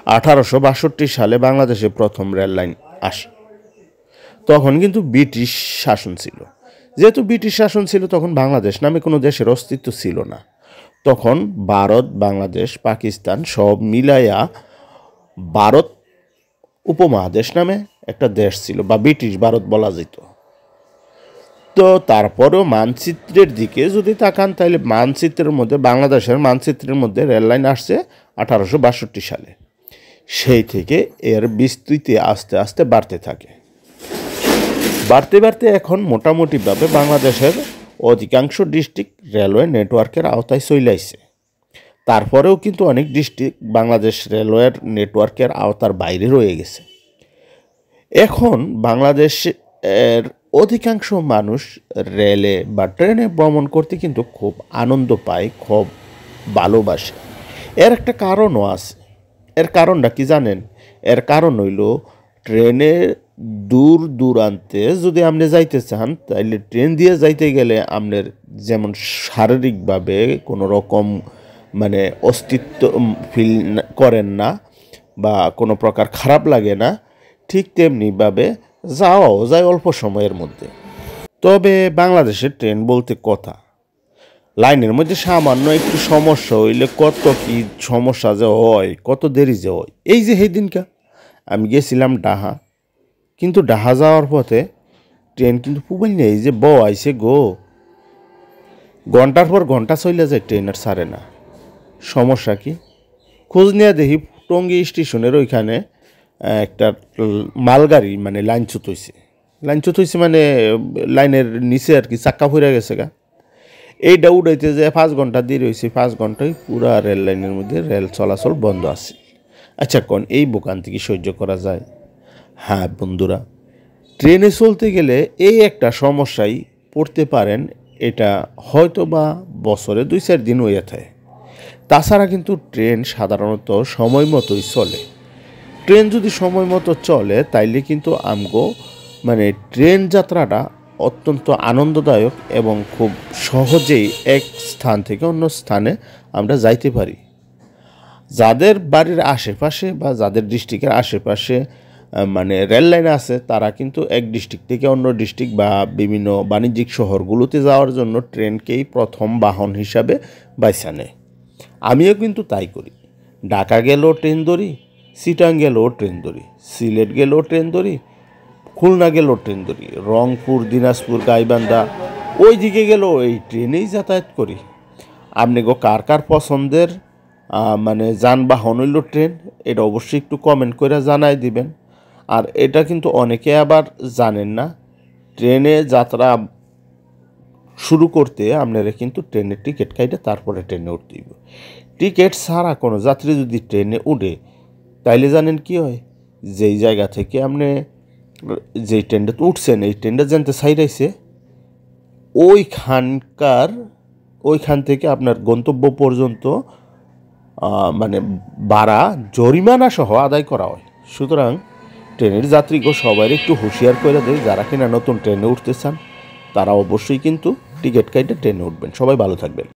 1862 সালে বাংলাদেশে প্রথম রেল লাইন আসে। তখন কিন্তু ব্রিটিশ শাসন ছিল। যেহেতু ব্রিটিশ শাসন ছিল, তখন বাংলাদেশ নামে কোনো দেশের অস্তিত্ব ছিল না। তখন ভারত, বাংলাদেশ, পাকিস্তান সব মিলাইয়া ভারত উপমহাদেশ নামে একটা দেশ ছিল, বা ব্রিটিশ ভারত বলা যেত। তো তারপরেও মানচিত্রের দিকে যদি তাকান, তাহলে মানচিত্রের মধ্যে, বাংলাদেশের মানচিত্রের মধ্যে রেল লাইন আসছে 1862 সালে। সেই থেকে এর বিস্তৃতি আস্তে আস্তে বাড়তে থাকে। বাড়তে বাড়তে এখন মোটামুটিভাবে বাংলাদেশের অধিকাংশ ডিস্ট্রিক্ট রেলওয়ে নেটওয়ার্কের আওতায় চলে আসছে। তারপরেও কিন্তু অনেক ডিস্ট্রিক্ট বাংলাদেশ রেলওয়ের নেটওয়ার্কের আওতার বাইরে রয়ে গেছে। এখন বাংলাদেশের অধিকাংশ মানুষ রেলে বা ট্রেনে ভ্রমণ করতে কিন্তু খুব আনন্দ পায়, খুব ভালোবাসে। এর একটা কারণও আছে। এর কারণটা কি জানেন? এর কারণ হইল, ট্রেনে দূর দূরান্তে যদি আপনি যাইতে চান, তাহলে ট্রেন দিয়ে যাইতে গেলে আপনার যেমন শারীরিকভাবে কোনো রকম মানে অস্তিত্ব ফিল করেন না, বা কোনো প্রকার খারাপ লাগে না, ঠিক তেমনিভাবে যাওয়াও যায় অল্প সময়ের মধ্যে। তবে বাংলাদেশের ট্রেন বলতে কথা, লাইনের মধ্যে সামান্য একটু সমস্যা হইলে কত কি সমস্যা যে হয়, কত দেরি যে হয়। এই যে সেদিনকা আমি গেছিলাম ডাহা, কিন্তু ডাহা যাওয়ার পথে ট্রেন কিন্তু পুবাই নেই যে আইছে গো, ঘন্টার পর ঘন্টা চলে যায়, ট্রেন আর ছাড়ে না। সমস্যা কি? খোঁজ নিয়ে দেখি টঙ্গী স্টেশনের ওইখানে একটা মালগাড়ি মানে লাইনচ্যুত হয়েছে মানে লাইনের নিচে আর কি চাক্কা ফুরে গেছে গা। এইটা উড়াইতে যে 5 ঘন্টা দেরি হয়েছে, 5 ঘন্টায় পুরা রেল লাইনের মধ্যে রেল চলাচল বন্ধ আছে। আচ্ছা কোন এই বোকান থেকে সহ্য করা যায়? হ্যাঁ বন্ধুরা, ট্রেনে চলতে গেলে এই একটা সমস্যায় পড়তে পারেন। এটা হয়তো বা বছরে 2-4 দিন হয়ে থাকে। তাছাড়া কিন্তু ট্রেন সাধারণত সময় মতোই চলে। ট্রেন যদি সময় মতো চলে, তাইলে কিন্তু আমগো মানে ট্রেন যাত্রাটা অত্যন্ত আনন্দদায়ক এবং খুব সহজেই এক স্থান থেকে অন্য স্থানে আমরা যাইতে পারি। যাদের বাড়ির আশেপাশে বা যাদের ডিস্ট্রিক্টের আশেপাশে মানে রেল লাইন আছে, তারা কিন্তু এক ডিস্ট্রিক্ট থেকে অন্য ডিস্ট্রিক্ট বা বিভিন্ন বাণিজ্যিক শহরগুলোতে যাওয়ার জন্য ট্রেনকেই প্রথম বাহন হিসাবে বাইছা নেয়। আমিও কিন্তু তাই করি। ঢাকা গেলেও ট্রেন ধরি, চিটাং গেলেও ট্রেন ধরি, সিলেট গেলেও ট্রেন ধরি, খুলনা গেলেও ট্রেন ধরি, রংপুর, দিনাজপুর, গাইবান্ধা ওই দিকে গেলেও এই ট্রেনেই যাতায়াত করি। আপনি কার কার পছন্দের মানে যানবাহন হইল ট্রেন, এটা অবশ্যই একটু কমেন্ট করে জানাই দিবেন। আর এটা কিন্তু অনেকে আবার জানেন না, ট্রেনে যাত্রা শুরু করতে আপনারা কিন্তু ট্রেনের টিকিট কাইটে তারপরে ট্রেনে উঠতে হবে। টিকিট ছাড়া কোনো যাত্রী যদি ট্রেনে উঠে, তাইলে জানেন কি হয়? যেই জায়গা থেকে আপনি যেই ট্রেনটাতে উঠছেন, এই ট্রেনটা জানতে ছাইরাইছে, ওইখান থেকে আপনার গন্তব্য পর্যন্ত মানে ভাড়া জরিমানা সহ আদায় করা হয়। সুতরাং ট্রেনের যাত্রীকে সবাই একটু হুঁশিয়ার করে দেয়, যারা কিনা নতুন ট্রেনে উঠতে চান তারা অবশ্যই কিন্তু টিকিট কাইটে ট্রেনে উঠবেন। সবাই ভালো থাকবেন।